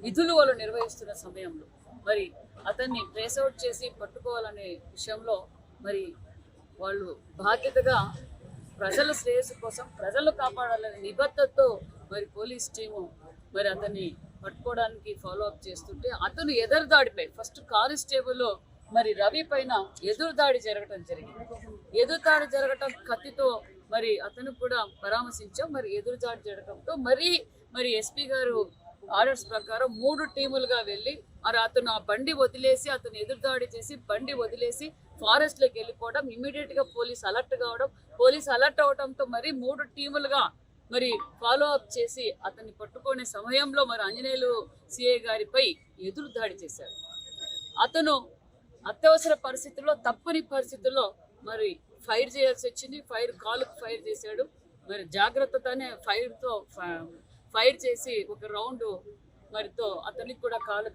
విధులు వాళ్ళు నిర్వహిస్తున్న సమయంలో మరి అతన్ని ట్రేస్ అవుట్ చేసి పట్టుకోవాలనే విషయంలో మరి వాళ్ళు బాధ్యతగా ప్రజల శ్రేయస్సు కోసం ప్రజలు కాపాడాలనే నిబద్ధతతో మరి పోలీస్ టీము మరి అతన్ని పట్టుకోవడానికి ఫాలో అప్ చేస్తుంటే అతను ఎదురుదాడిపై ఫస్ట్ కానిస్టేబుల్ మరి రవి పైన ఎదురుదాడి జరగటం జరిగింది. ఎదురుదాడి జరగటం కత్తితో మరి అతను కూడా పరామర్శించాం. మరి ఎదురుదాడి జరగడంతో మరి ఎస్పీ గారు ఆర్డర్స్ ప్రకారం 3 టీములుగా వెళ్ళి మరి అతను ఆ బండి వదిలేసి అతను ఎదురుదాడి చేసి బండి వదిలేసి ఫారెస్ట్లోకి వెళ్ళిపోవడం, ఇమీడియట్ గా పోలీస్ అలర్ట్ కావడం, పోలీస్ అలర్ట్ అవడంతో మరి 3 టీములుగా మరి ఫాలో అప్ చేసి అతన్ని పట్టుకునే సమయంలో మరి ఆంజనేయులు సిఐ గారిపై ఎదురుదాడి చేశారు. అతను అత్యవసర పరిస్థితుల్లో తప్పని పరిస్థితుల్లో మరి ఫైర్ చేయాల్సి వచ్చింది. కాలుకు ఫైర్ చేశాడు. మరి జాగ్రత్తతోనే ఫైర్ చేసి ఒక రౌండ్ మరితో అతనికి కూడా కాలు